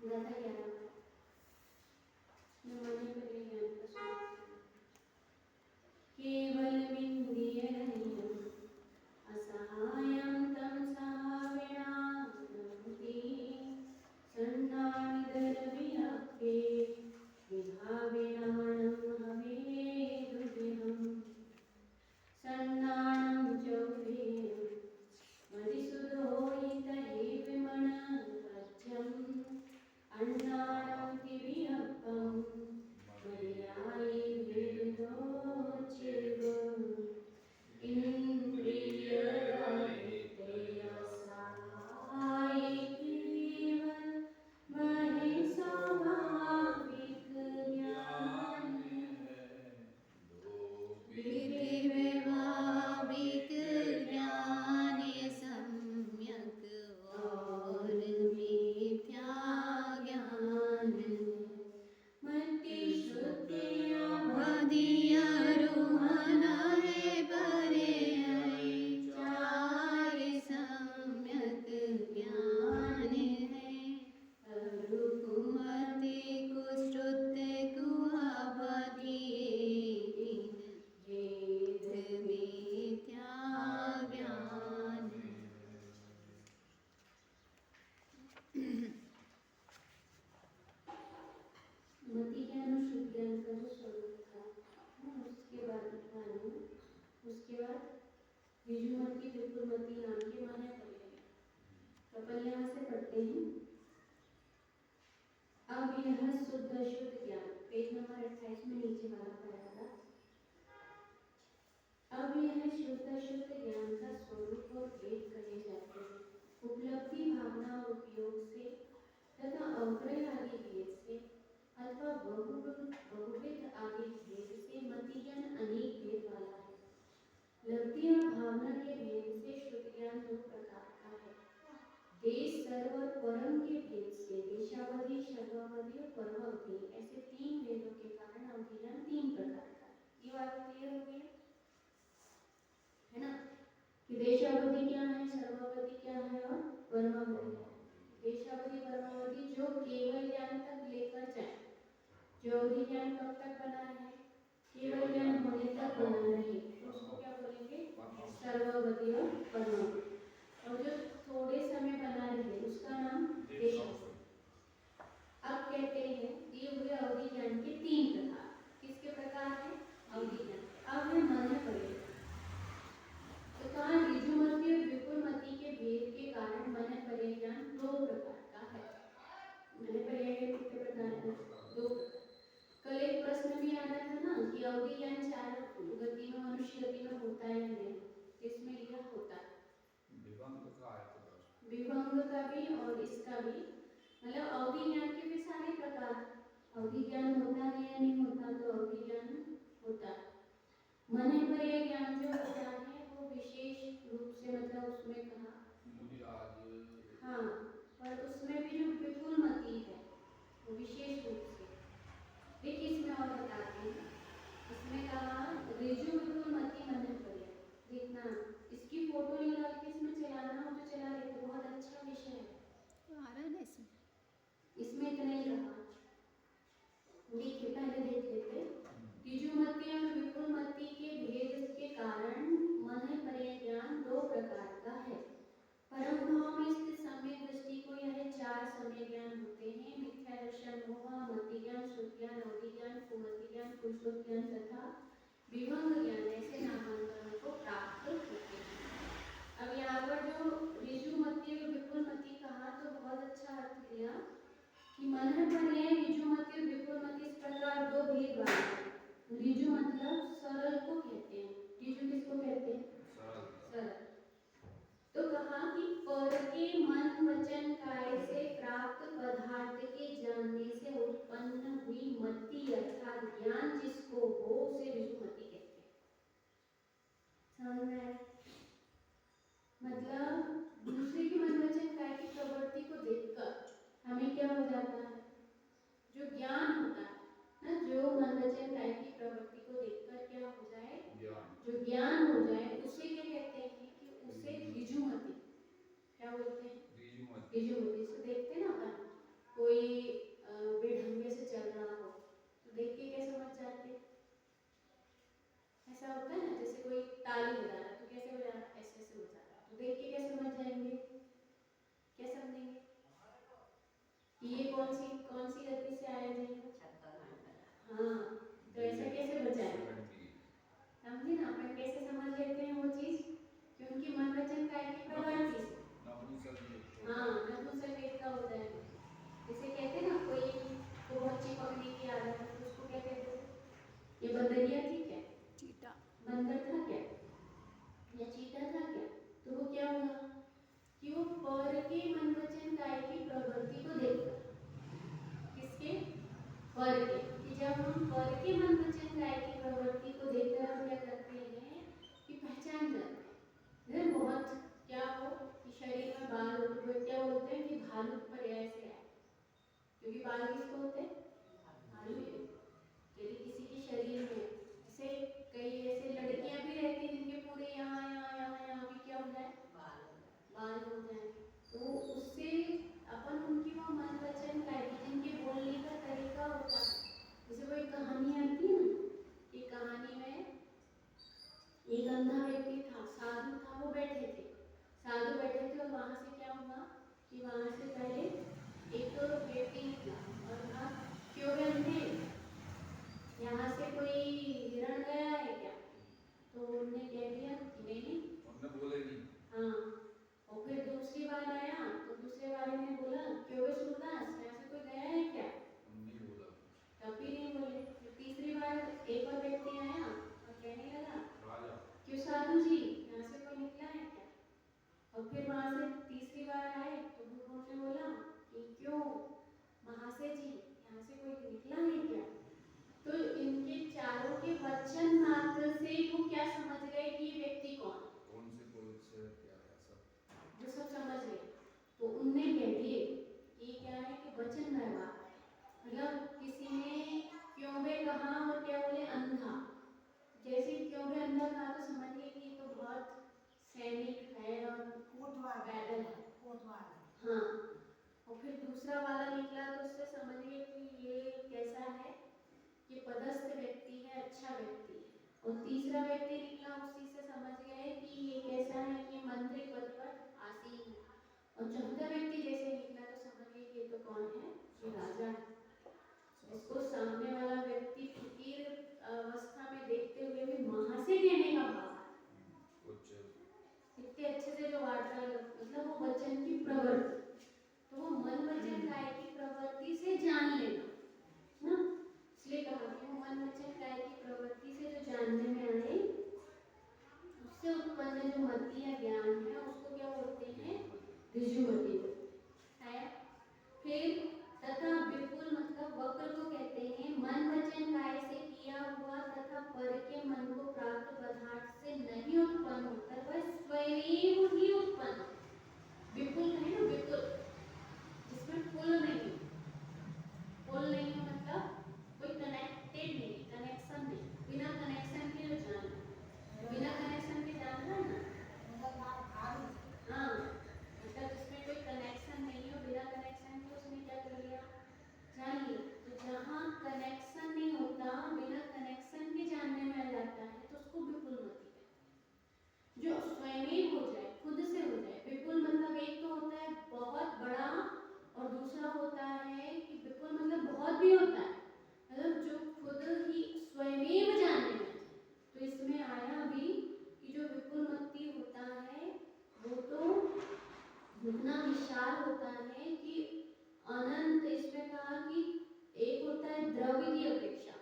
गाथा 11 में मने पर ज्ञान का स्वरूप केवलमिन्द्रियरहितम् असहायं तं सहाविनामुति सन्नानिदरविरक्ते विभाविनाणं हवेदुर्विहम् सन्नाणं चौभेयं मदिसुधोहित एवमनपज्यम् अन्नाणं तिविहप्पं मदिराये भेदोच्येवम् इंद्रियरहिते असहाये केवल महे स्वाभाविक ज्ञान विधिव्यवहारिक ज्ञान सम्यक और मिथ्या ज्ञान मति श्रुतिया मदियरुहन है परे चार सम्यक ज्ञान है रुकुमति कुश्रुते कुहावती वेद मिथ्या ज्ञान मति ज्ञान और शुद्ध ज्ञान का जो स्वरूप था उसके बाद विजुमति विपुलमति नाम के माने पड़े। तो अपन यहाँ से पढ़ते हैं। अब यह शुद्ध अशुद्ध ज्ञान पेज नंबर 28 में नीचे वाला पैराग्राफ। अब यह शुद्ध अशुद्ध ज्ञान का स्वरूप और भेद कहे जाते हैं। उपलब्धि भावना और उपयोग से तथा अवग्रह आदि भेद से अथवा बहुविध आदि भेद से मति ज्ञान अनेक भेद वाला है। लब्धि और भावना के भेद से शुद्ध ज्ञान दो प्रकार का है। देश सर्व और परम के भेद से देशावधि शर्वावधि और परमावधि ऐसे तीन भेदों के कारण अवधि ज्ञान तीन प्रकार का है। ये बात क्लियर हो गई है ना कि देशावधि क्या है, सर्वावधि क्या है और परमावधि। देशावधि परमावधि जो केवल ज्ञान तक लेकर जाए। जो अवधि ज्ञान कब तक बना है, केवल ज्ञान होने तक बना रहे, उसको क्या बोलेंगे, सर्वावधि और परमावधि। और जो थोड़े समय बना रहे उसका नाम देशावधि। अब कहते हैं ये हुए अवधि ज्ञान के तीन प्रकार। किसके प्रकार है, अवधि ज्ञान। अब है मन पड़ेगा। तो कहा ऋजुमति और विपुलमति के भेद के कारण मन परिज्ञान दो प्रकार का है। मन परिज्ञान कितने प्रकार है, दो। कल एक प्रश्न भी आया था ना कि अवधि ज्ञान चार गति में मनुष्य गति में होता है नहीं, इसमें यह होता है विभंग का भी और इसका भी। मतलब अवधि ज्ञान के भी सारे प्रकार। अवधि ज्ञान होता है या नहीं होता, तो अवधि ज्ञान होता है। मन परिज्ञान ज्ञान जो होता है वो विशेष रूप से, मतलब उसमें कहा हाँ, पर उसमें भी जो विपुलमति है वो विशेष रूप से। देखिए इसमें और बताते हैं। इसमें कहा ऋजु विपुलमति मन परिज्ञान। देखना इसकी फोटो निकाल के इसमें चलाना हो तो चला लेते, बहुत अच्छा विषय है। तो आ रहा है ना इसमें इतना ही कहा। देखिए पहले देख लेते। ऋजुमति और विपुलमति के भेद के कारण मन परिज्ञान दो प्रकार का है। परम भाव में स्थित सम्यक दृष्टि को यह चार सम्यक ज्ञान होते हैं। मिथ्या दर्शन, मोह, मति ज्ञान, शुद्ध ज्ञान, अवधि ज्ञान, कुमति ज्ञान, कुशल ज्ञान तथा विभंग ज्ञान ऐसे नामांकनों को प्राप्त होते हैं। अब यहाँ पर जो ऋजुमति और विपुलमति कहा तो बहुत अच्छा अर्थ दिया कि मन परिज्ञान ऋजुमति और विपुलमति इस प्रकार दो भेद वाले हैं। ऋजु मतलब सरल को कहते हैं। ऋजु किसको कहते हैं, सरल। तो कहा कि पर के मन वचन काय से प्राप्त पदार्थ के जानने से उत्पन्न हुई मति अर्थात ज्ञान जिसको हो उसे ऋजुमति कहते हैं। समझ में आया? मतलब दूसरे की ये कौन सी गति से आया जाएगा? हाँ, तो ऐसा कैसे बचाए? समझे ना, अपन कैसे समझ लेते हैं वो चीज? क्योंकि मन वचन काया की प्रवृत्ति से। हाँ, नपुंसक वेद का होता है। जैसे कहते हैं ना, कोई को बहुत चिपकने की आदत है तो उसको क्या कहते थे? ये बंदरिया थी क्या? चीटा। बंदर था क्या या चीटा था क्या? तो वो क्या हुआ कि वो पर के मन वचन काय की प्रवृत्ति को देखकर, किसके? पर के, कि जब हम पर के मन वचन काय की प्रवृत्ति को देखकर हम क्या करते हैं कि पहचान जाते हैं। बहुत क्या हो कि शरीर में बाल हो तो क्या बोलते हैं कि भालू पर्याय से आए, क्योंकि बाल किसको होते हैं? भालू है। यदि किसी के शरीर में जैसे कई ऐसे लड़कियां भी रहती हैं जिनके पूरे यहाँ यहाँ यहाँ यहाँ भी क्या हो जाए? बाल हो जाए, तो उससे अपन उनकी वो मन वचन काय जिनके बोलने का तरीका होता है। जैसे कोई कहानी आती है ना, कि कहानी में एक अंधा व्यक्ति था, साधु था, वो बैठे थे, साधु बैठे थे और वहां से क्या हुआ कि वहां से पहले एक व्यक्ति निकला और कहा, क्यों बे अंधे, यहाँ से कोई हिरण गया है क्या? तो उन्होंने कह दिया कि नहीं, उन्होंने बोले नहीं। हाँ, और फिर दूसरी बार आया तो दूसरे वाले ने बोला, क्यों बे सूरदास, यहाँ से कोई गया है क्या? नहीं बोला, तब भी नहीं बोले। फिर तीसरी बार एक और व्यक्ति आया और कहने लगा, राजा, क्यों साधु जी, यहाँ से कोई निकला है क्या? और फिर वहां से तीसरी बार आए तो उन्होंने बोला कि क्यों महाशय जी, यहाँ से कोई निकला है क्या? तो इनके चारों के वचन मात्र से वो क्या समझ गए कि ये व्यक्ति कौन से क्या है, सब वो सब समझ गए। तो उनने कह दिए कि क्या है कि वचन व्यवहार, मतलब किसी ने क्यों बे कहा और क्या बोले अंधा, जैसे क्यों बे अंधा कहा तो समझ गए कि ये तो बहुत सैनिक है और पैदल है। हाँ, और फिर दूसरा वाला निकला तो उससे समझ गए कि ये कैसा है, ये पदस्थ व्यक्ति है, अच्छा व्यक्ति है। और तीसरा व्यक्ति निकला, उसी से समझ गए कि ये कैसा है, ये मंत्री पद पर आसीन है। और चौथा व्यक्ति जैसे निकला तो समझ गए कि ये तो कौन है, ये राजा है। इसको सामने वाला व्यक्ति फकीर अवस्था में देखते हुए भी महाशय कहने का भाव, इतने अच्छे से जो वार्तालाप, मतलब वो वचन की प्रवृत्ति, तो वो मन वचन काय की प्रवृत्ति से जान लेना ना, इसलिए कहा कि वो मन वचन काय की प्रवृत्ति से जो जानने में आए, उससे उत्पन्न जो मति या ज्ञान है उसको क्या बोलते हैं? ऋजुमति है। फिर तथा विपुल मतलब वक्र को कहते हैं मन वचन काय से किया हुआ तथा पर के मन को प्राप्त पदार्थ से नहीं उत्पन्न होता, वह स्वयं ही उत्पन्न। विपुल है ना, विपुल जिसमें पुल नहीं, पुल नहीं है मतलब कोई कनेक्टेड नहीं, कनेक्शन नहीं, बिना कनेक्शन के जो जान, बिना कनेक्शन के जान रहा है ना, हाँ, मतलब जिसमें कोई कनेक्शन नहीं है, बिना कनेक्शन के उसने क्या कर लिया, जान लिया। तो जहाँ कनेक्शन नहीं होता, बिना कनेक्शन के जानने में आ जाता है तो उसको विपुल मति कहते हैं। जो स्वयं ही हो जाए, खुद से हो जाए। विपुल मतलब एक तो होता है बहुत बड़ा और दूसरा होता है कि विपुल मतलब बहुत भी होता है, मतलब जो खुद ही स्वयं जानने में। तो इसमें आया अभी कि जो विपुल मति होता है वो तो इतना विशाल होता है कि अनंत, इसमें कहा कि एक होता है द्रव्य की अपेक्षा,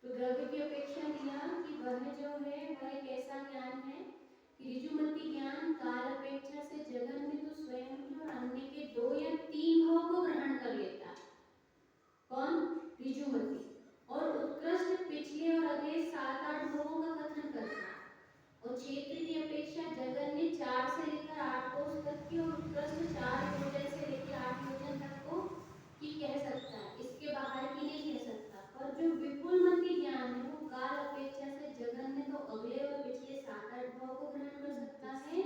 तो द्रव्य की अपेक्षा दिया कि वह जो है वह एक ऐसा ज्ञान है कि ऋजुमति ज्ञान काल अपेक्षा से जगन में तो स्वयं के और अन्य के 2 या 3 भाव को ग्रहण कर लेता है। कौन? ऋजुमति। और उत्कृष्ट पिछले और अगले 7-8 भावों का कथन करता है। और क्षेत्र की अपेक्षा जगन ने 4 से लेकर 8 कोष तक की और उत्कृष्ट 4 योजन से लेकर 8 योजन तक को की कह सकता है, इसके बाहर की नहीं कह सकता। पर जो विपुल मति ज्ञान है वो काल अपेक्षा से जगन में तो अगले और पिछले 7-8 भाव को ग्रहण कर सकता है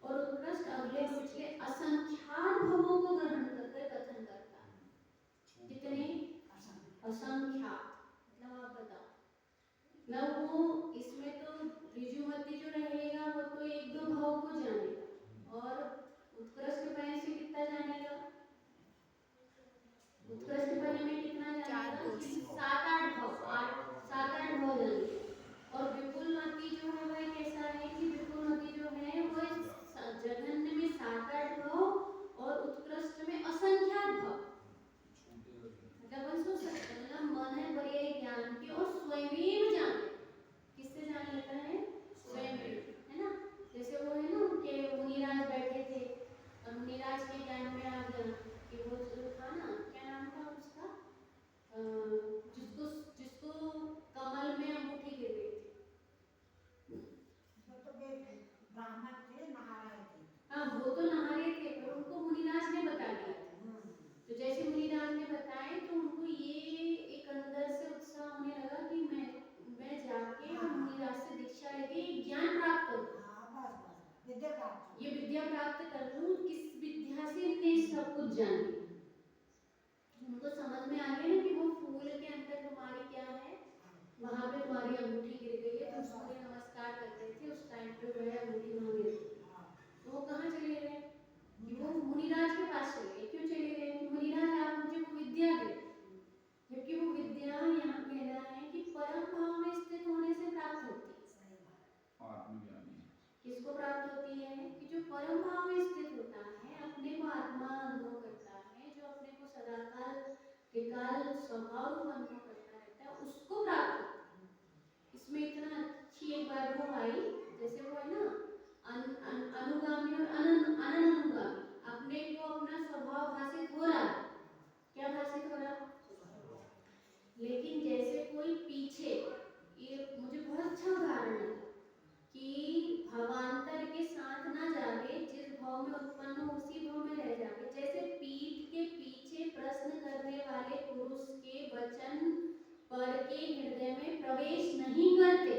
और उत्कृष्ट अगले और पिछले असंख्यात भावों सब कुछ जान लिया। उनको समझ में आ गया ना कि वो फूल के अंदर तुम्हारी क्या है, वहां पे तुम्हारी अंगूठी गिर गई है, तुम सूर्य नमस्कार कर रहे थे, उस टाइम पे वो अंगूठी वहां गिर गई। तो वो कहाँ चले गए कि वो मुनिराज के पास चले गए। क्यों चले गए कि मुनिराज आप मुझे वो विद्या दे, जबकि वो विद्या यहाँ कहना है कि परम भाव में स्थित होने से प्राप्त होती है। आत्मज्ञानी किसको प्राप्त होती है कि जो परम भाव में स्थित होता है, अपने को आत्मा अनुभव करता है, जो अपने को सदाकाल विकाल स्वभाव रूप अनुभव करता रहता है, उसको प्राप्त होती है। इसमें इतना अच्छी एक बात वो आई, जैसे वो है ना अनुगामी और अननुगामी, अपने को अपना स्वभाव भाषित हो रहा है। क्या भाषित हो रहा है? लेकिन जैसे कोई पीछे, ये मुझे बहुत अच्छा उदाहरण लगा कि भावांतर के साथ ना जाके जिस भाव में उत्पन्न हो उसी भाव में रह जाके, जैसे पीठ के पीछे प्रश्न करने वाले पुरुष के वचन पर के हृदय में प्रवेश नहीं करते।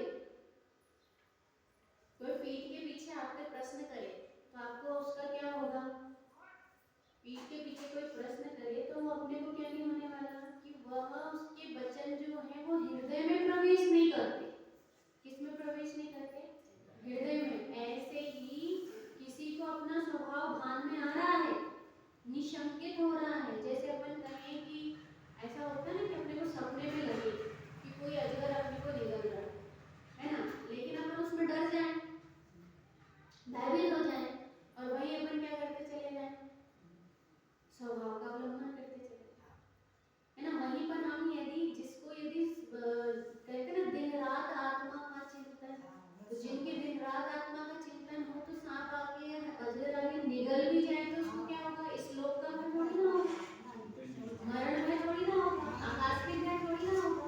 कोई पीठ के पीछे आपसे प्रश्न करे तो आपको उसका क्या होगा? पीठ के पीछे कोई प्रश्न करे तो वो अपने को क्या नहीं होने वाला कि वह उसके वचन जो है वो हृदय में प्रवेश नहीं करते। किसमें प्रवेश नहीं करते? हृदय में। ऐसे ही किसी को अपना स्वभाव भान में आ रहा है, निशंकित हो रहा है। जैसे अपन कहें कि ऐसा होता है ना कि अपने को सपने में लगे कि कोई अजगर अपने को निगल रहा है ना, लेकिन अपन उसमें डर जाए, भयभीत हो जाए, और वही अपन क्या करते चले जाए? स्वभाव का अवलंबन करते चले जाए, है ना। वहीं पर हम यदि कहते ना दिन रात आत्मा का चिंतन, तो जिनके दिन रात आत्मा का चिंतन हो तो सांप आके अजगर आगे निगल भी जाए तो उसको क्या होगा? इस लोक का भय थोड़ी ना होगा, मरण भय थोड़ी ना होगा, आकाश के भय थोड़ी ना होगा।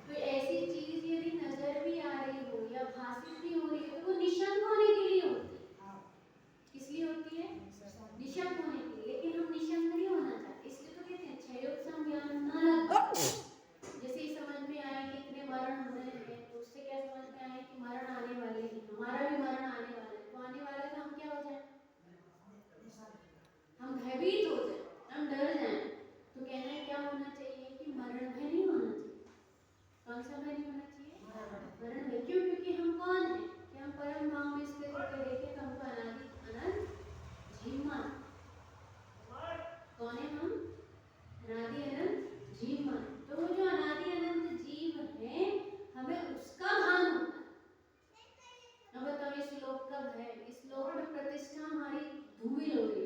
तो ऐसी चीज यदि नजर भी आ रही हो या भाषित भी हो रही है तो वो निशंक होने के लिए होती है। किस लिए होती है? निशंक होने के लिए। लेकिन हम निशंक नहीं होना चाहते, इसलिए तो कहते हैं क्षयोप संज्ञान न लग। जैसे ही समझ में आए कि इतने मरण हो रहे हैं तो उससे क्या समझ में आए कि मरण आने वाले हैं, हमारा भी मरण आने वाला है। तो आने वाला है तो हम क्या हो जाए? हम भयभीत हो जाए, हम डर जाए। तो कहना है क्या होना चाहिए कि मरण भय नहीं होना चाहिए। कौन सा भय नहीं होना चाहिए? मरण भय। क्यों? क्योंकि हम कौन है कि हम परम भाव में स्थित होकर देखें तो हमको अनादि अनंत जीव मान। कौन है हम? अनादि अनंत जीव मान। तो वो जो अनादि अनंत जीव है, हमें उसका भान होता है। अब बताओ इस लोक का भय, इस लोक में प्रतिष्ठा हमारी धूमिल हो रही,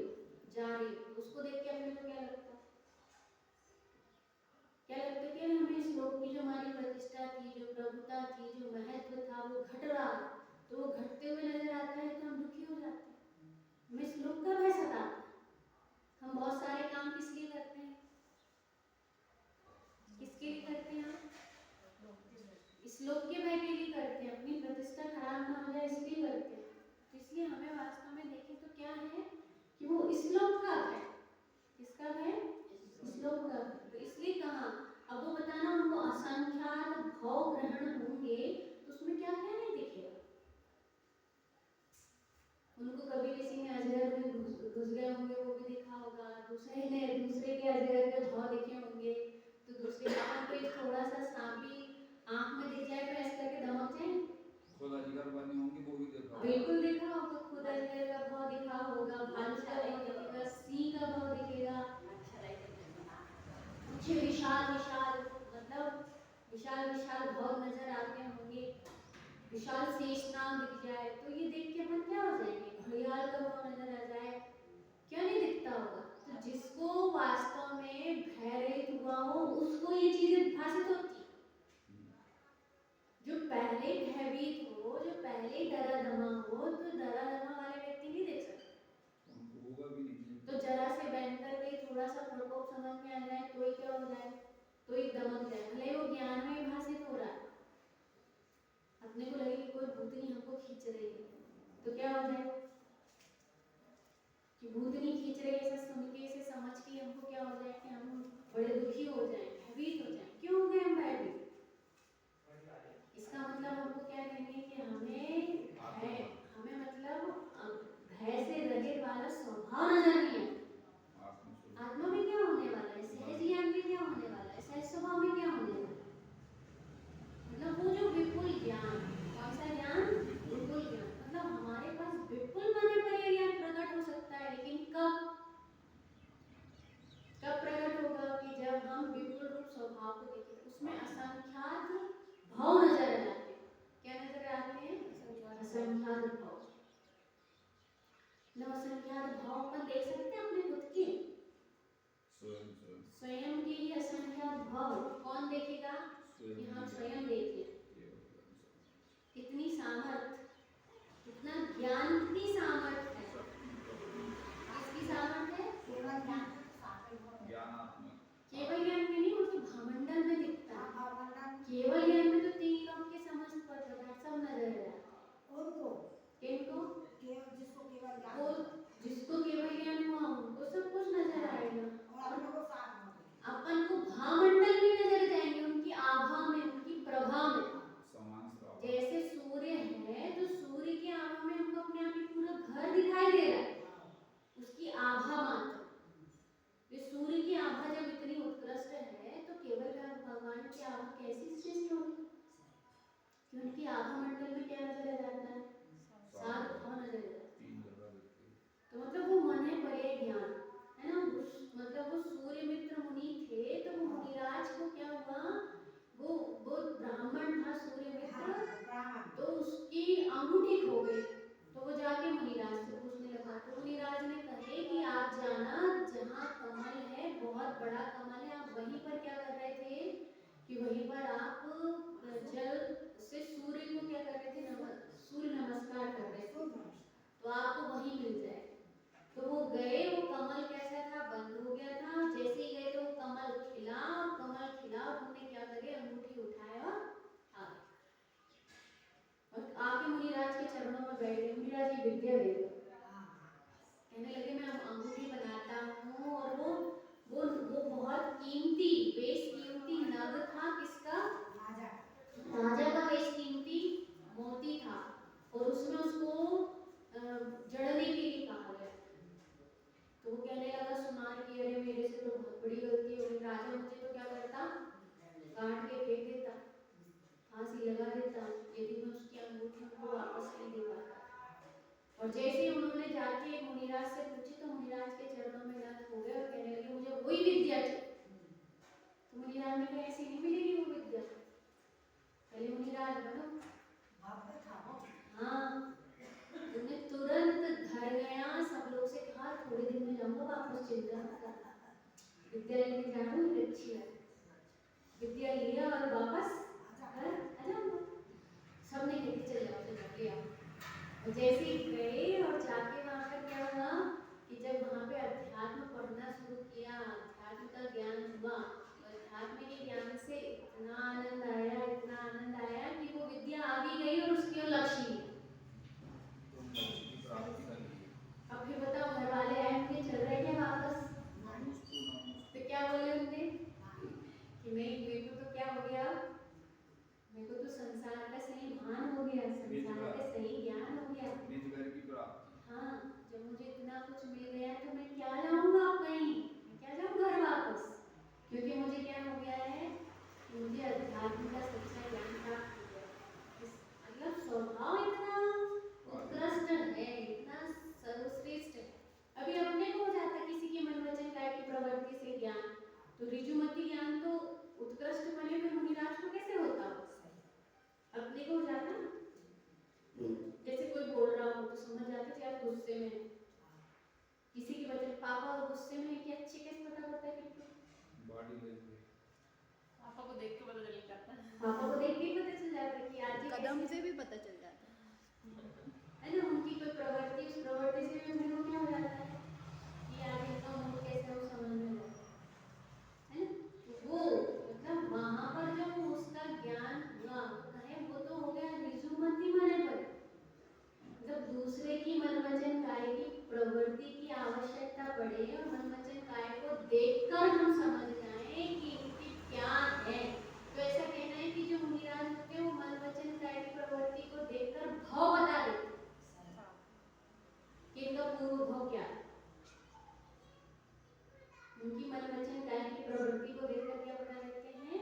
जा रही, उसको देख के अपने को क्या लगता है? क्या लगता है कि हमें इस लोक की जो हमारी प्रतिष्ठा थी, जो प्रभुता थी, जो महत्व था, वो घट रहा है। तो वो घटते हुए नजर आता है तो हम दुखी हो जाते हैं, हमें इस लोक का भय सताता है। हम बहुत सारे काम किस लिए करते हैं? किसके लिए करते हैं? इस लोक के भय के लिए करते हैं, अपनी प्रतिष्ठा खराब ना हो जाए इसलिए करते हैं। तो इसलिए हमें वास्तव में देखें तो क्या है कि वो इस लोक का भय। किसका भय? इस लोक का भय। तो इसलिए कहा, अब वो बताना उनको असंख्यात भाव ग्रहण होंगे तो उसमें क्या क्या नहीं दिखेगा। उनको कभी किसी ने अजगर में घुस गए होंगे, वो भी दिखा होगा। दूसरे के अजगर के भाव दिखे होंगे, तो दूसरे का कोई थोड़ा सा सांप भी आंख में दिख जाए तो ऐसे करके दमक जाए। खुद अजगर बने होंगे, वो भी देखा बिल्कुल देखा होगा, खुद अजगर का भाव दिखा होगा, भालू का भाव दिखेगा, सिंह का भाव दिखेगा। कुछ विशाल विशाल, मतलब विशाल विशाल भाव नजर आते होंगे, विशाल शेषनाग दिख जाए तो ये देख के अपन क्या हो जाएंगे? घड़ियाल का भाव नजर आ जाए, क्या नहीं दिखता होगा? तो जिसको वास्तव में भय रहित हुआ हो उसको ये चीजें भाषित होती। जो पहले भयभीत हो, जो पहले डरा दमा हो, तो डरा दमा वाले व्यक्ति नहीं देख सकते, होगा भी नहीं। तो जरा से बैंकर के थोड़ा सा प्रकोप समझ में आ जाए तो ही क्या हो जाए? तो ही दमक जाए, भले वो ज्ञान में भाषित हो रहा है। अपने को लगे कि कोई भूतनी हमको खींच रही है तो क्या हो जाए कि भूतनी खींच रही है, ऐसा सुन के, इसे समझ के हमको क्या हो जाए कि हम बड़े दुखी हो जाए, भयभीत हो जाए। क्यों हो गए हम भयभीत? इसका मतलब हमको क्या कहेंगे कि हमें मतलब भय से रहित वाला स्वभाव नजर नहीं आता। कि हम स्वयं देखें कितनी सामर्थ, कितना ज्ञान की सामर्थ है। किसकी सामर्थ है? ज्ञानात्मक केवल ज्ञान में नहीं, वो तो भामंडल में दिखता है। केवल ज्ञान में तो तीन लोग के समस्त पदार्थ सब नजर आ जाते हैं। किनको? वो जिसको केवल ज्ञान हुआ उनको सब कुछ नजर आएगा, अपन को भामंडल में नजर जाएंगे, उनकी आभा में, उनकी प्रभा में। समान श्रावण जैसे सूर्य है तो सूर्य की आभा में हमको अपने आप ही पूरा घर दिखाई दे रहा है, उसकी आभा मात्र। ये सूर्य की आभा जब इतनी उत्कृष्ट है तो केवल भगवान की आभा कैसी श्रेष्ठ होगी? कि उनकी आभा मंडल में क्या नजर आ जाता है? सात भाव नजर आ जाता है। तीन जगह देखते हैं। तो मतलब वो मन है परे ज्ञान है ना। मतलब वो सूर्य मित्र मुनि थे तो वो मुनिराज को क्या हुआ, वो ब्राह्मण था सूर्य मित्र, तो उसकी अंगूठी खो गई। तो वो जाके मुनिराज से पूछने लगा, तो मुनिराज ने कहे कि आप जाना, जहाँ कमल है, बहुत बड़ा कमल है, आप वहीं पर क्या कर रहे थे कि वहीं पर आप जल से सूर्य को क्या कर रहे थे, सूर्य नमस्कार कर रहे थे, तो आपको वहीं मिल जाए। तो वो गए, वो कमल कैसा था, बंद हो गया था। जैसे ही गए तो वो कमल खिला, और कमल खिला और उन्होंने क्या करे, अंगूठी उठाया और आ गए और आके मुनिराज के चरणों में बैठ गए। मुनिराज ये विद्या दे दो। कहने लगे मैं अंगूठी बनाता हूँ, और वो बहुत कीमती, बेशकीमती नग था। किसका? राजा का बेशकीमती मोती था, और उसमें उसको जड़ने के लिए कहा गया। तो वो कहने लगा सुनार की, अरे मेरे से तो बहुत बड़ी गलती हो गई, राजा मुझे तो क्या करता, काट के फेंक देता, फांसी लगा देता, यदि मैं उसकी अंगूठी उनको वापस नहीं दे पाता। और जैसे ही उन्होंने जाके मुनिराज से पूछी तो मुनिराज के चरणों में नत हो गए और कहने लगे मुझे वही विद्या चाहिए। तो मुनिराज ने कहा ऐसी नहीं मिलेगी वो विद्या, पहले मुनिराज बनो। हाँ, तुमने तुरंत घर गया, सब लोग से कहा थोड़े दिन में जाऊंगा वापस, चिंता मत करना, विद्या लेके जा रहा हूँ, ये अच्छी है। विद्या लिया और वापस घर आ जाऊंगा। सबने कहते चल जाओ ले आओ। और जैसे ही गए और जाके वहाँ पर क्या हुआ कि जब वहाँ पे अध्यात्म पढ़ना शुरू किया, अध्यात्म का ज्ञान हुआ, तो अध्यात्म के ज्ञान से इतना आनंद आया, इतना आनंद आया कि वो विद्या आ भी गई और उसकी ओर लक्ष्य ही। तो मोक्ष की प्राप्ति कर ली। अब फिर बताओ घर वाले आए होंगे, चल रहे थे वापस, तो क्या बोले उनने कि नहीं मेरे को तो क्या हो गया, मेरे को तो संसार का सही भान हो गया, संसार का सही ज्ञान हो गया। निज घर की प्राप्ति। हाँ, जब मुझे इतना कुछ मिल गया तो मैं क्या जाऊंगा कहीं, मैं क्या जाऊँ घर वापस, क्योंकि मुझे क्या हो गया है कि मुझे अध्यात्म का सच्चा ज्ञान प्राप्त हो गया। मतलब स्वभाव इतना उत्कृष्ट है, इतना सर्वश्रेष्ठ है। अभी अपने को हो जाता किसी के मन वचन काया की प्रवृत्ति से ज्ञान, तो ऋजुमति ज्ञान तो उत्कृष्ट बने, फिर मुनिराज को कैसे होता, अपने को हो जाता ना। जैसे कोई बोल रहा हो तो समझ जाते थे आप गुस्से में, किसी के वचन पापा गुस्से में है कि अच्छे कैसे पता करता है कि बॉडी लैंग्वेज पापा को देख के पता चल जाता है, पापा को देख के ही पता चल जाता है कि आज ये कदम कैसे से भी पता चल जाता है। है ना, उनकी कोई प्रवृत्ति, उस प्रवृत्ति से भी मेरे को क्या हो जाता है कि आज इनका मूड कैसा है वो समझ में आता है ना। वो मतलब वहां पर जब उसका ज्ञान हुआ है वो तो हो गया ऋजुमति मने पर, मतलब दूसरे की मन वचन काय की प्रवृत्ति की आवश्यकता पड़े और मन वचन काय को देखकर हम समझ जाएं कि इनकी क्या है। तो ऐसा कहना है कि जो मुनिराज होते हैं वो मन वचन काय की प्रवृत्ति को देखकर भाव बता देते कि इनका पूर्व भाव क्या है। उनकी मन वचन काय की प्रवृत्ति को देखकर क्या बता देते हैं,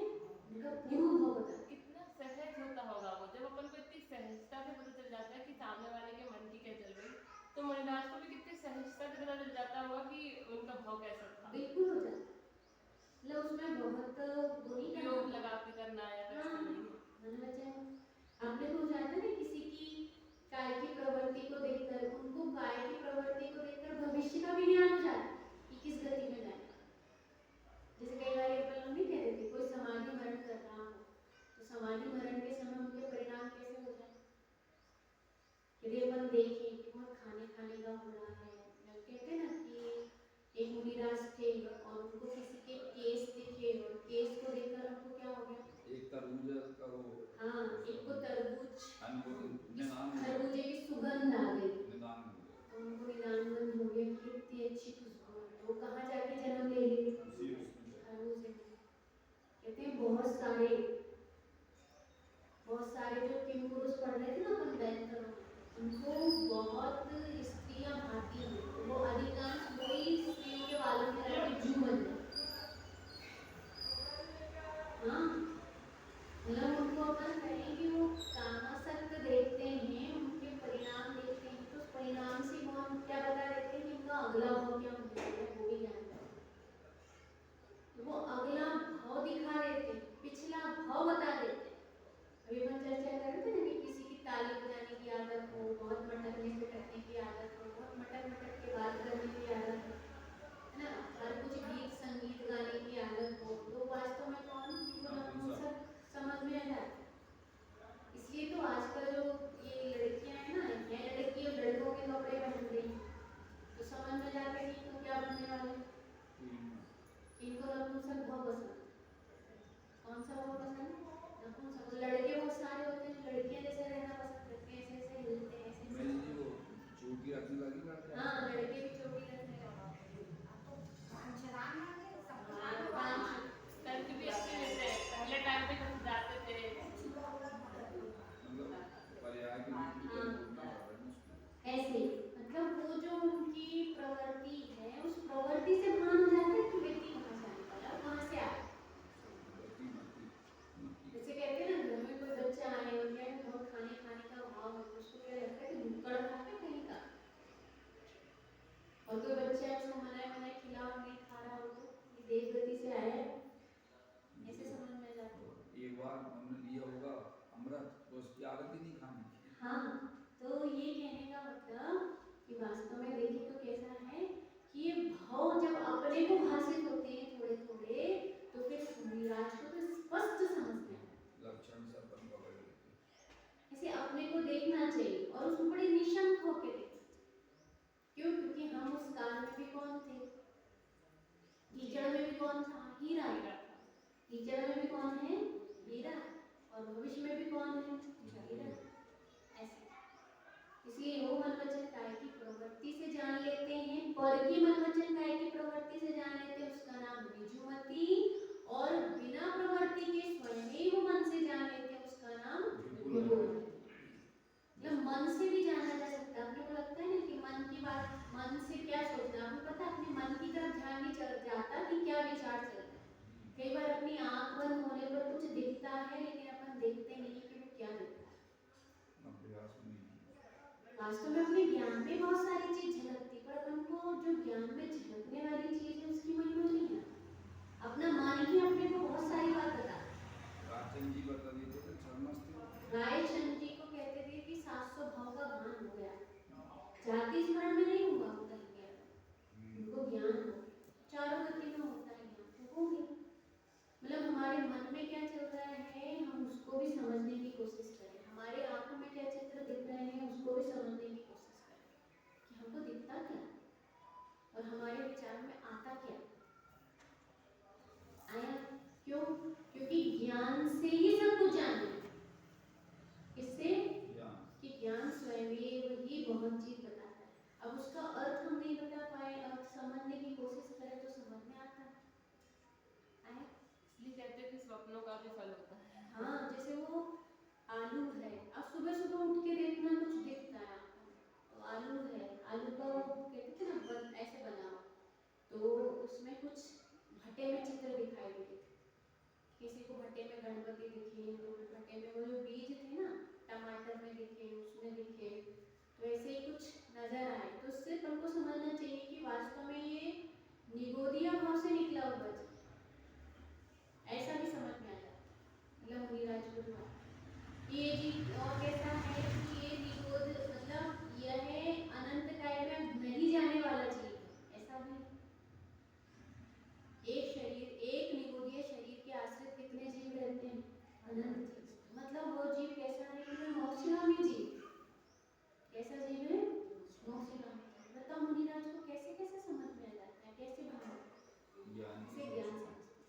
उनका पूर्व भाव बता। कितना सहज होता होगा वो, जब अपन को इतनी सहजता से पता चल जाता है कि सामने वाले के मन की क्या चल रही, तो मुनिराज को भी कितनी सहजता से पता चल जाता होगा कि उनका भाव कैसा था। बिल्कुल हो जाता, मतलब उसमें बहुत बुरी योग लगा के करना या कुछ नहीं है। मन वचन आपने हो जाता है किसी की काय की प्रवृत्ति को देखकर, उनको काय की प्रवृत्ति को देखकर भविष्य का भी ज्ञान हो जाता है कि किस गति में जाए। जैसे कई बार अपन लोग नहीं कह रहे थे कोई समाधि मरण कर रहा हो कौन सा भाव पसंद है? नपुंसक। लड़के बहुत सारे होते हैं, लड़कियां जैसे रहना पसंद करते हैं, ऐसे ऐसे हिलते हैं, ऐसे मैंने ऐसे। जी वो चोटी रखने लगी ना क्या? हाँ, लड़के भी चोटी रखने लगे। हाँ, पाँच। तर्क भी अच्छे मिलते हैं, पहले टाइम पे हम जाते थे। मतलब पर्याय के रूप में हाँ। बोलना पड़ रहा है ना उसमें। ऐसे मतलब वो जो उनकी प्रवृत्ति है, उस प्रवृत्ति से भान हो जाता है कि व्यक्ति कहाँ से आने वाला है, कहाँ से आया। मती मती मती। जैसे कहते हैं ना, घर में कोई बच्चा आए और क्या है, बहुत खाने खाने का भाव है, तो उसको क्या लगता है कि भुक्कड़ खा के कहीं का। और कोई बच्चा है, उसको मनाए मनाए खिलाओ, नहीं खा रहा हो तो ये देव गति से आया है, ऐसे समझ में आ जाता है। एक बार हमने लिया होगा अमृत तो उसकी आदत ही नहीं खाने की। हाँ, तो ये कहने का मतलब कि वास्तव में देखें तो कैसा है कि ये भाव जब अपने को भाषित होते हैं थोड़े थोड़े, तो फिर मुनिराज को तो स्पष्ट समझ में आता है। लक्षण से अपन पकड़ लेते हैं। ऐसे अपने को देखना चाहिए और उसको बड़े निशंक होके देखना चाहिए। क्यों? क्योंकि हम उस काल में भी कौन थे? कीचड़ में भी कौन था? हीरा। कीचड़ में भी कौन है? हीरा। और भविष्य में भी कौन है? हीरा। ऐसे इसलिए वो मन वचन काय की प्रवृत्ति से जान लेते हैं, पर की मन वचन काय की प्रवृत्ति से जान लेते हैं, उसका नाम ऋजुमति। और बिना प्रवृत्ति के स्वयं ही वो मन से जान लेते हैं, उसका नाम विभुमति। मतलब मन से भी जाना जा सकता है। आपको लगता है ना कि मन की बात, मन से क्या सोचना, आपको पता है अपने मन की तरफ ध्यान नहीं चल जाता कि क्या विचार चल रहा है। कई बार अपनी आंख बंद होने पर कुछ दिखता है, लेकिन अपन देखते नहीं कि वो क्या दिखता है। अभ्यास नहीं। वास्तव में अपने ज्ञान में बहुत सारी चीज झलकती, पर अपन को जो ज्ञान में झलकने वाली चीज है उसकी महिमा नहीं है। अपना मन ही अपने को बहुत सारी बात बता। राजन जी बता देते थे छलमस्ते। रायचंद जी को कहते थे कि 700 भाव का भान हो गया, जाति स्मरण में नहीं हुआ, होता ही गया, उनको ज्ञान हो गया, चारों गति में होता है ज्ञान, तो हो गया। मतलब हमारे मन में क्या चल रहा है, हम उसको भी समझने की कोशिश करें। हमारे आंखों में क्या चित्र दिख रहे हैं, उसको भी समझने की कोशिश करें कि हमको दिखता क्या और हमारे विचार में आता क्या आया। क्यों? क्योंकि ज्ञान से ही सब कुछ जाने। किससे? कि ज्ञान स्वयं ही बहुत चीज बताता है। अब उसका अर्थ हम नहीं बता पाए, अर्थ समझने की कोशिश करें तो समझ में आता है। आया? इसलिए कहते हैं कि स्वप्नों का भी फल होता है। हाँ, जैसे वो आलू है, अब सुबह सुबह उठ के देखना कुछ दिखता है आपको, तो आलू है, आलू का वो कहते थे ना ऐसे बनाओ, तो उसमें कुछ भट्टे में चित्र दिखाई देते थे। किसी को भट्टे में गणपति दिखे, तो भट्टे में वो जो बीज थे ना, टमाटर में दिखे, उसमें दिखे, तो ऐसे ही कुछ नजर आए। तो उससे अपन को समझना चाहिए कि वास्तव में ये निगोदिया भाव से निकला हुआ चीज, ऐसा भी समझ में आ जाता है। मतलब मुनिराज को जो ये जी और कैसा है कि ये निगोद मतलब यह अनंत काल में नहीं जाने वाला चीज है, ऐसा भी। एक शरीर, एक निगोदीय शरीर के आश्रित कितने जीव रहते हैं? अनंत जीव। मतलब वो जीव कैसा है कि मोक्षगामी जीव। कैसा जीव है? मोक्षगामी। बताओ मुनिराज को कैसे कैसे समझ में आ जाता है, कैसे भाव ज्ञान से ज्ञान समझते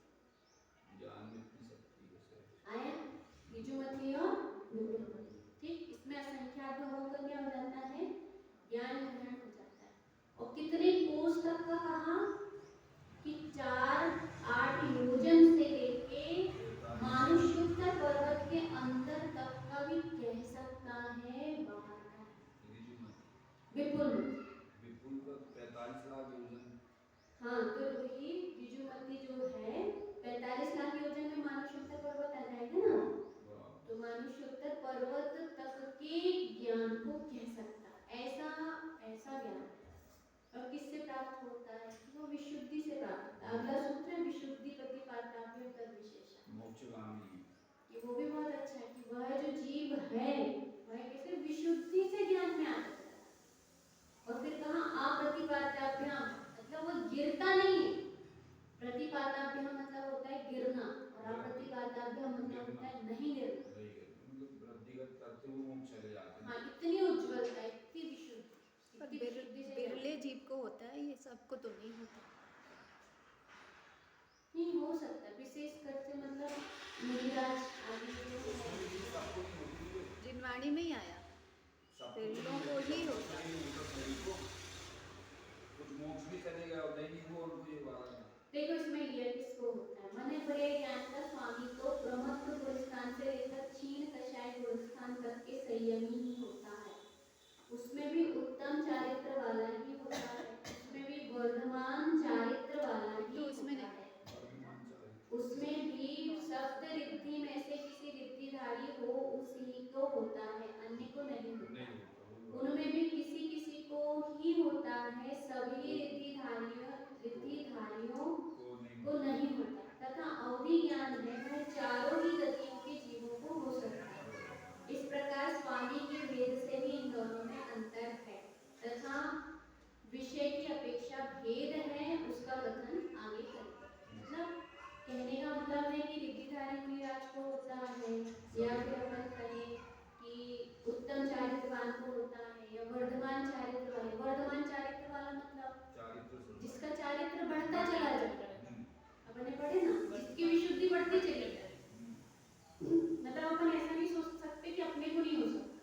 ज्ञान में इतनी शक्ति है। आया ऋजुमति और विभुमति। ठीक, इसमें असंख्यात भावों का क्या हो जाता है? ज्ञान ग्रहण हो जाता है। और कितने कोष तक का कहा कि 4-8 योजन से लेके मानुष्योत्तर पर्वत के अंदर तक का भी कह सकता है बाहर का। विपुल विपुल का 45 लाख योजन। हाँ, तो वही ऋजुमति जो है 45 लाख योजन में मानुष्योत्तर पर्वत आ जाएगा ना, तो मानुष्योत्तर पर्वत तक के ज्ञान को कह सकता, ऐसा ऐसा ज्ञान। और किससे प्राप्त होता है? वो विशुद्धि से प्राप्त होता है। अगला सूत्र है विशुद्धि प्रतिपाद्य तद विशेषण, मोक्षगामी। कि वो भी बहुत अच्छा है कि वह जो जीव है वह कैसे विशुद्धि से ज्ञान में आता है। और फिर कहा अप्रतिपाद्याभ्याम, मतलब वो गिरता नहीं है। प्रतिपाद्याभ्याम मतलब होता है गिरना, और अप्रतिपाद्याभ्याम मतलब होता है नहीं गिरना। मतलब वृद्धिगत करते हुए मोक्ष चले जाते हैं। हाँ, इतनी उज्ज्वलता, इतनी विशुद्धि, पर इतनी विशुद्धि से बिरले जीव को होता है, ये सबको तो नहीं होता। नहीं हो सकता, विशेष कर से मतलब मुनिराज आदि जो है, सबको नहीं होती है। जिनवाणी में ही आया। सबको पेड़ों को ही होता है। कुछ मोक्ष भी चले गए और नहीं हुआ उनको ये बात है। देखो इसमें लिया किसको होता है? मने बड़े ज्ञान का स्वामी तो ब्रह्मत्व गुणस्थान से लेकर क्षीण कषाय गुणस्थान तक के संयमी ही होता है। उसमें भी उत्तम चारित्र वाला ही होता है, उसमें भी वर्धमान चारित्र वाला ही तो उसमें होता नहीं। है। वर्धमान चारित्र। उसमें भी सप्त रिद्धि में से किसी रिद्धिधारी हो उसी को होता है, अन्य को नहीं होता। नहीं होता, वही बात। उनमें भी किसी किसी को ही होता है, सभी रिद्धिधारियों को नहीं होता। तथा अवधि ज्ञान है वह चारों ही गतियों के जीवों को हो सकता है। इस प्रकार स्वामी के वेद से भी इन दोनों में अंतर है तथा विषय की अपेक्षा भेद है, उसका कथन आगे करें। मतलब कहने का मतलब है कि रिद्धिधारी मुनिराज को होता है, या फिर अपन कहें कि उत्तम चारित्रवान को होता है, या वर्धमान चारित्र वाले। वर्धमान चारित्र वाला मतलब चारित्र से जिसका चारित्र बढ़ता चला जाता है। अपने पढ़े ना, जिसकी विशुद्धि बढ़ती चली जाए। मतलब अपन ऐसा नहीं सोच सकते कि अपने को नहीं हो सकता।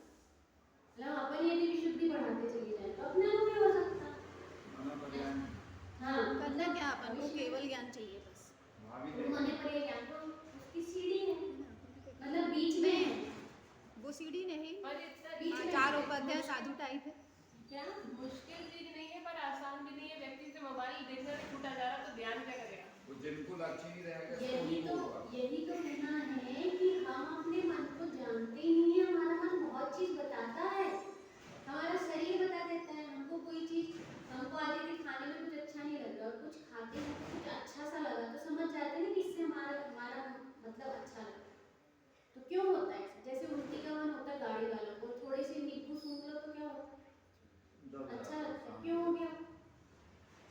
मतलब अपन यदि विशुद्धि बढ़ाते चले जाए तो अपने को भी हो सकता। मना कल्याण। हाँ, करना क्या, अपन को केवल ज्ञान चाहिए बस। भावी वो मने पड़े ज्ञान तो उसकी सीढ़ी है, मतलब बीच में है। वो सीढ़ी नहीं, पर इतना बीच में चार उपाध्याय साधु टाइप है। क्या मुश्किल चीज नहीं है पर आसान भी नहीं है। व्यक्ति से मोबाइल देखने में छूटा जा रहा तो ध्यान क्या करेगा? वो जिनको लक्ष्य नहीं रहेगा यही तो होगा। कहना है कि हम अपने मन को जानते ही नहीं है। हमारा मन बहुत चीज बताता है, हमारा शरीर बता देता है। हमको कोई चीज, हमको आज यदि खाने में कुछ अच्छा नहीं लग रहा और कुछ खाते हैं तो कुछ अच्छा सा लगा तो समझ जाते हैं ना कि इससे हमारा हमारा मतलब अच्छा लगा। तो क्यों होता है? जैसे उल्टी का मन होता है गाड़ी वालों को, थोड़ी सी नींबू सूंघ लो तो क्या होता है? अच्छा लगता है। क्यों हो गया?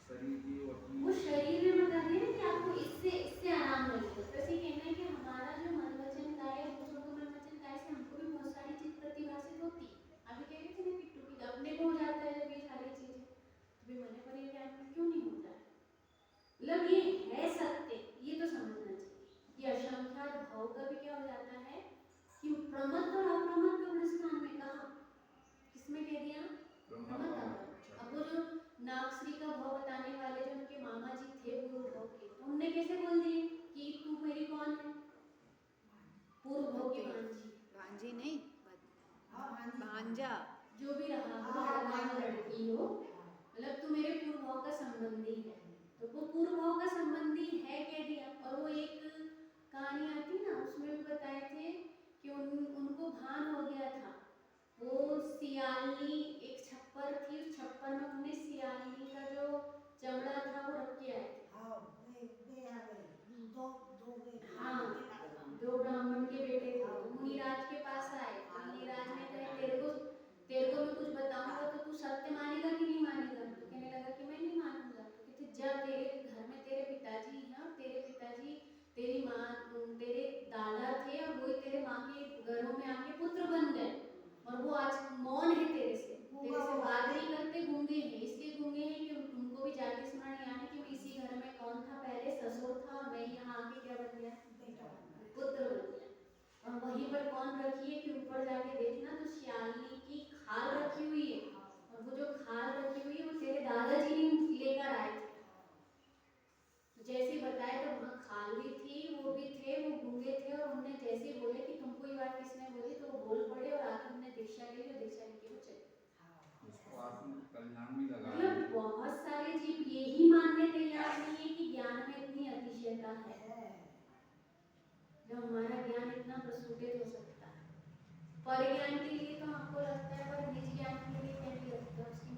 शरीर की और वो शरीर में बता रहे हैं कि आपको इससे आराम मिलेगा। तो ऐसे कहना है कि हमारा जो मन वचन काया, दूसरों का मन वचन काया से हमको भी बहुत सारी चीज प्रतिभाषित होती है। अभी कह रहे थे ना किट्टू की अपने को हो जाता है जब ये सारी चीजें, तो भी मने पर ये ज्ञान में क्यों नहीं होता है? मतलब ये है सत्य, ये तो समझना चाहिए कि असंख्यात भाव का भी क्या हो जाता है कि प्रमत्त और अप्रमत्त गुणस्थान में कहा, किसमें कह दिया? प्रमत्त। अब वो जो नागश्री का भाव बताने वाले जो उनके मामा जी थे पूर्व भाव के, तो उनने कैसे बोल दिए कि तू मेरी कौन है? पूर्व भाव की भांजी। भांजी नहीं, भांजा। जो भी रहा हो, लड़का लड़की हो, मतलब तू मेरे पूर्व भाव का संबंधी है। तो वो पूर्व भाव का संबंधी है कह दिया। और वो एक कहानी आती ना, उसमें भी बताए थे कि उनको भान हो गया था। वो सियालनी एक छप्पर थी, उस छप्पर में उन्होंने सियालनी का जो चमड़ा था वो रख के आए थे। हाँ, दो ब्राह्मण के बेटे थे, तो मुनिराज के पास आए। तो मुनिराज ने कहा तेरे को मैं कुछ बताऊंगा तो तू सत्य मानेगा कि नहीं मानेगा? तो कहने लगा कि मैं नहीं मानूंगा। तो कहते जब तेरे घर में तेरे पिताजी हैं, तेरे पिताजी तेरी माँ, तेरे दादा थे और वही तेरे माँ के घरों में आके पुत्र बन गए, और वो आज मौन है तेरे से बात नहीं करते, गूंगे हैं। इसलिए गूंगे हैं कि उनको भी जाके स्मरण याद है कि मैं इसी घर में कौन था पहले? ससुर था, और मैं यहाँ आके क्या बन गया? पुत्र बन गया। और वहीं पर कौन रखी है कि ऊपर जाके देखना तो सियालनी की खाल रखी हुई है, और वो जो खाल रखी हुई है वो तेरे दादाजी लेकर आए थे। तो जैसे बताया तो वहाँ खाल भी थी, वो भी थे, वो गूंगे थे, और उन्होंने जैसे बोले कि तुमको ये बात किसने बोली, तो वो बोल पड़े और आगे उन्होंने दीक्षा ली, और दीक्षा लेके वो चले। उसको आत्म कल्याण भी लगा मतलब बहुत सारे जीव यही मानने तैयार नहीं है कि ज्ञान में इतनी अतिशयता है, जब हमारा ज्ञान इतना प्रस्फुटित हो सकता है। पर ज्ञान के लिए तो हमको लगता है, पर निज ज्ञान के लिए क्या नहीं लगता, उसकी